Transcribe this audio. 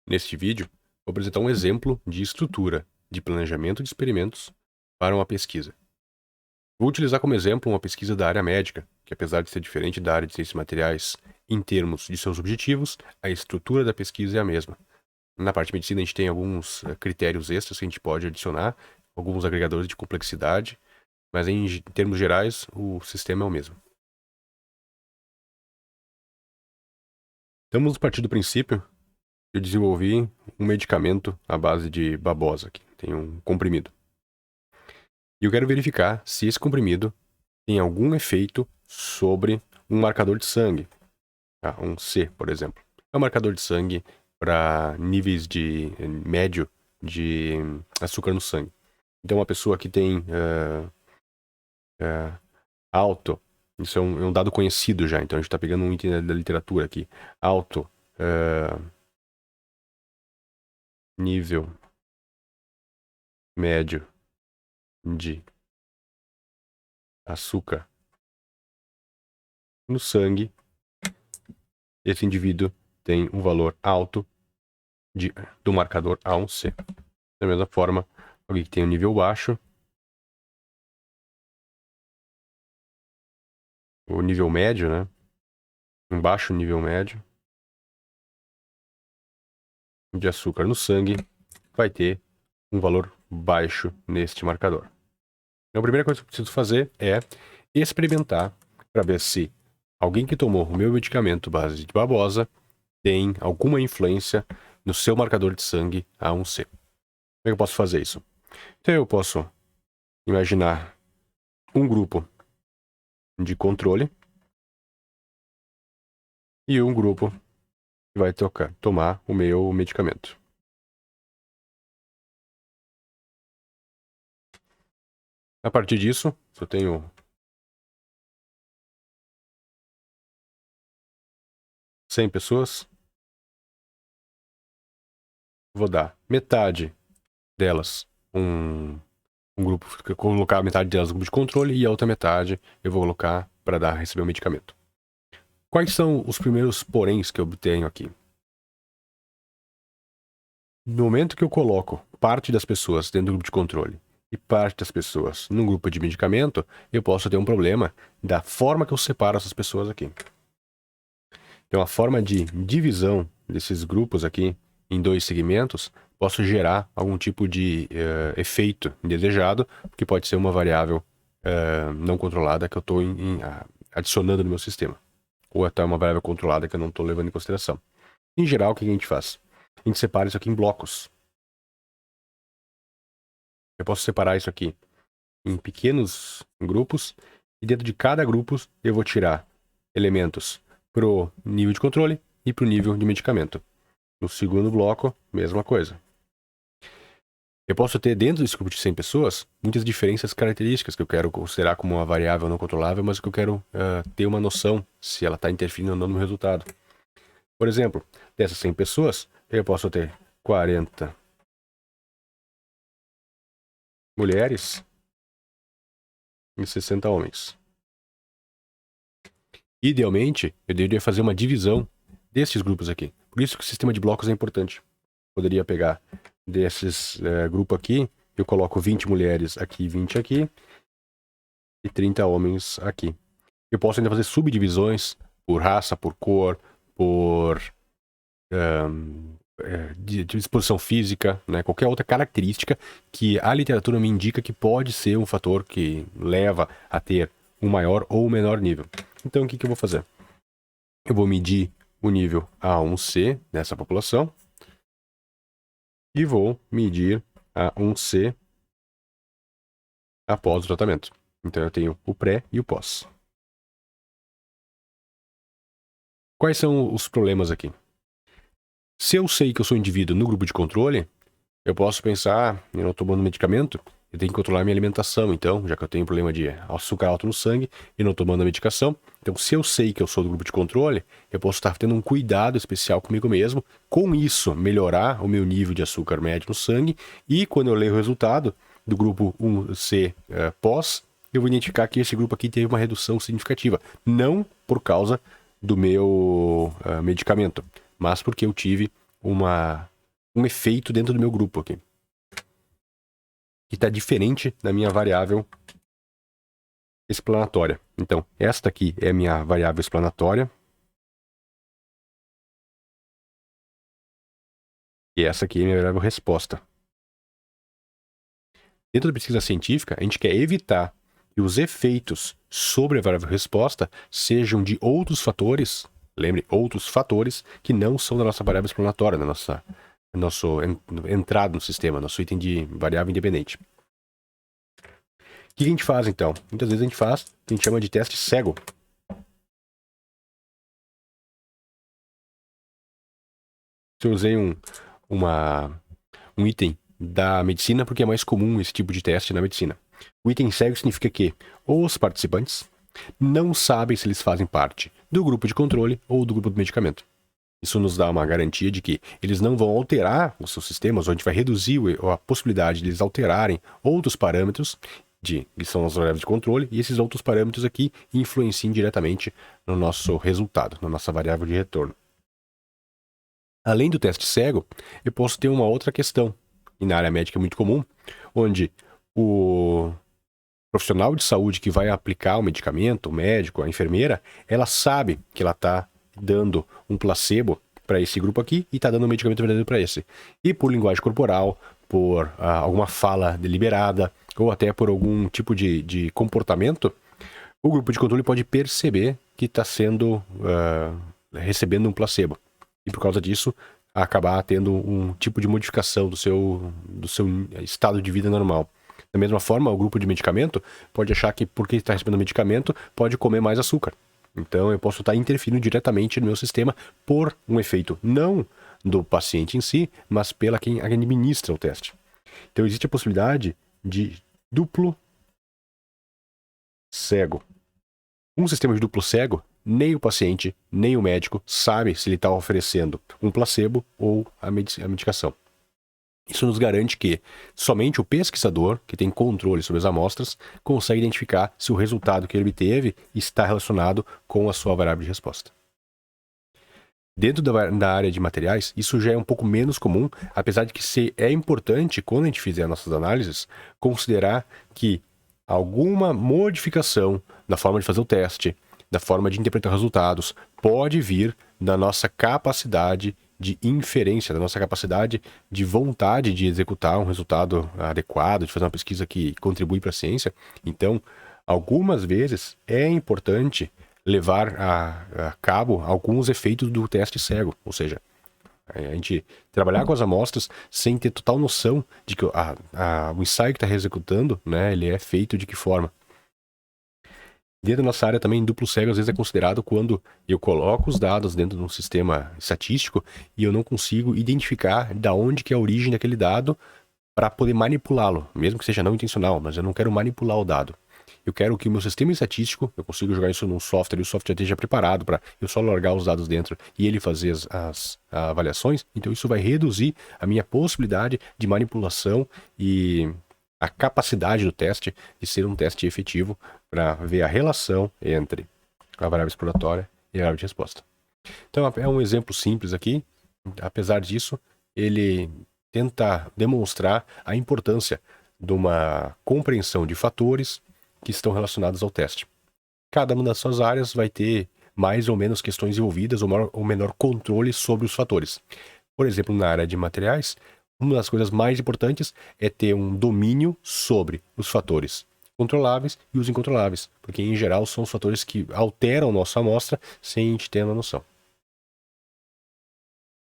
Neste vídeo, vou apresentar um exemplo de estrutura de planejamento de experimentos para uma pesquisa. Vou utilizar como exemplo uma pesquisa da área médica, que apesar de ser diferente da área de ciências materiais em termos de seus objetivos, a estrutura da pesquisa é a mesma. Na parte de medicina a gente tem alguns critérios extras que a gente pode adicionar, alguns agregadores de complexidade, mas em termos gerais o sistema é o mesmo. Então vamos partir do princípio que eu desenvolvi um medicamento à base de babosa, aqui tem um comprimido. E eu quero verificar se esse comprimido tem algum efeito sobre um marcador de sangue, tá? Um C, por exemplo. É um marcador de sangue para níveis de médio de açúcar no sangue. Então uma pessoa que tem alto, isso é um dado conhecido já, então a gente está pegando um item da literatura aqui, alto nível médio de açúcar no sangue, esse indivíduo tem um valor alto do marcador A1C. Da mesma forma, alguém que tem um nível baixo, o nível médio, né? Um baixo nível médio de açúcar no sangue vai ter um valor baixo neste marcador. Então, a primeira coisa que eu preciso fazer é experimentar para ver se alguém que tomou o meu medicamento base de babosa tem alguma influência no seu marcador de sangue A1C. Como é que eu posso fazer isso? Então eu posso imaginar um grupo de controle e um grupo que vai tomar o meu medicamento. A partir disso, se eu tenho 100 pessoas, vou dar metade delas um grupo, colocar metade delas no grupo de controle e a outra metade eu vou colocar para receber o medicamento. Quais são os primeiros poréns que eu obtenho aqui? No momento que eu coloco parte das pessoas dentro do grupo de controle e parte das pessoas num grupo de medicamento, eu posso ter um problema da forma que eu separo essas pessoas aqui. Então, a forma de divisão desses grupos aqui em dois segmentos posso gerar algum tipo de efeito indesejado, que pode ser uma variável não controlada que eu estou adicionando no meu sistema. Ou até uma variável controlada que eu não estou levando em consideração. Em geral, o que a gente faz? A gente separa isso aqui em blocos. Eu posso separar isso aqui em pequenos grupos, e dentro de cada grupo eu vou tirar elementos pro nível de controle e pro nível de medicamento. No segundo bloco, mesma coisa. Eu posso ter dentro desse grupo de 100 pessoas muitas diferenças características que eu quero considerar como uma variável não controlável, mas que eu quero ter uma noção se ela está interferindo ou não no meu resultado. Por exemplo, dessas 100 pessoas, eu posso ter 40 mulheres e 60 homens. Idealmente, eu deveria fazer uma divisão desses grupos aqui. Por isso que o sistema de blocos é importante. Poderia pegar desses grupos aqui, eu coloco 20 mulheres aqui, 20 aqui, e 30 homens aqui. Eu posso ainda fazer subdivisões por raça, por cor, por de disposição física, né? Qualquer outra característica que a literatura me indica que pode ser um fator que leva a ter um maior ou menor nível. Então, o que eu vou fazer? Eu vou medir o nível A1C dessa população e vou medir A1C após o tratamento. Então, eu tenho o pré e o pós. Quais são os problemas aqui? Se eu sei que eu sou um indivíduo no grupo de controle, eu posso pensar, eu não estou tomando medicamento, eu tenho que controlar minha alimentação, então, já que eu tenho problema de açúcar alto no sangue e não tomando a medicação. Então, se eu sei que eu sou do grupo de controle, eu posso estar tendo um cuidado especial comigo mesmo, com isso, melhorar o meu nível de açúcar médio no sangue, e quando eu ler o resultado do grupo 1C pós, eu vou identificar que esse grupo aqui teve uma redução significativa, não por causa do meu medicamento, mas porque eu tive uma um efeito dentro do meu grupo aqui. Que está diferente da minha variável explanatória. Então, esta aqui é a minha variável explanatória. E essa aqui é a minha variável resposta. Dentro da pesquisa científica, a gente quer evitar que os efeitos sobre a variável resposta sejam de outros fatores, lembre, outros fatores que não são da nossa variável explanatória, da nossa entrada no sistema, nosso item de variável independente. O que a gente faz, então? Muitas vezes a gente faz o que a gente chama de teste cego. Se eu usei um item da medicina, porque é mais comum esse tipo de teste na medicina. O item cego significa que os participantes não sabem se eles fazem parte do grupo de controle ou do grupo de medicamento. Isso nos dá uma garantia de que eles não vão alterar os seus sistemas, ou a gente vai reduzir a possibilidade de eles alterarem outros parâmetros, que são as variáveis de controle, e esses outros parâmetros aqui influenciem diretamente no nosso resultado, na nossa variável de retorno. Além do teste cego, eu posso ter uma outra questão, e na área médica é muito comum, onde o profissional de saúde que vai aplicar o medicamento, o médico, a enfermeira, ela sabe que ela está dando um placebo para esse grupo aqui e está dando um medicamento verdadeiro para esse. E por linguagem corporal, por alguma fala deliberada, ou até por algum tipo de comportamento, o grupo de controle pode perceber que está recebendo um placebo. E por causa disso, acabar tendo um tipo de modificação do seu estado de vida normal. Da mesma forma, o grupo de medicamento pode achar que porque está recebendo medicamento, pode comer mais açúcar. Então eu posso estar interferindo diretamente no meu sistema por um efeito não do paciente em si, mas pela quem administra o teste. Então existe a possibilidade de duplo cego. Um sistema de duplo cego, nem o paciente, nem o médico sabe se ele está oferecendo um placebo ou a medicação. Isso nos garante que somente o pesquisador, que tem controle sobre as amostras, consegue identificar se o resultado que ele obteve está relacionado com a sua variável de resposta. Dentro da área de materiais, isso já é um pouco menos comum, apesar de que é importante, quando a gente fizer nossas análises, considerar que alguma modificação na forma de fazer o teste, da forma de interpretar resultados, pode vir da nossa capacidade de inferência, da nossa capacidade de vontade de executar um resultado adequado, de fazer uma pesquisa que contribui para a ciência. Então, algumas vezes é importante levar a cabo alguns efeitos do teste cego, ou seja, a gente trabalhar com as amostras sem ter total noção de que o ensaio que está executando, né, ele é feito de que forma. Dentro da nossa área também, duplo cego às vezes é considerado quando eu coloco os dados dentro de um sistema estatístico e eu não consigo identificar da onde que é a origem daquele dado para poder manipulá-lo, mesmo que seja não intencional, mas eu não quero manipular o dado. Eu quero que o meu sistema estatístico, eu consiga jogar isso num software e o software esteja preparado para eu só largar os dados dentro e ele fazer as avaliações. Então isso vai reduzir a minha possibilidade de manipulação e a capacidade do teste de ser um teste efetivo para ver a relação entre a variável exploratória e a variável de resposta. Então é um exemplo simples aqui. Apesar disso, ele tenta demonstrar a importância de uma compreensão de fatores que estão relacionados ao teste. Cada uma das suas áreas vai ter mais ou menos questões envolvidas ou menor controle sobre os fatores. Por exemplo, na área de materiais, uma das coisas mais importantes é ter um domínio sobre os fatores controláveis e os incontroláveis, porque em geral são os fatores que alteram nossa amostra sem a gente ter uma noção.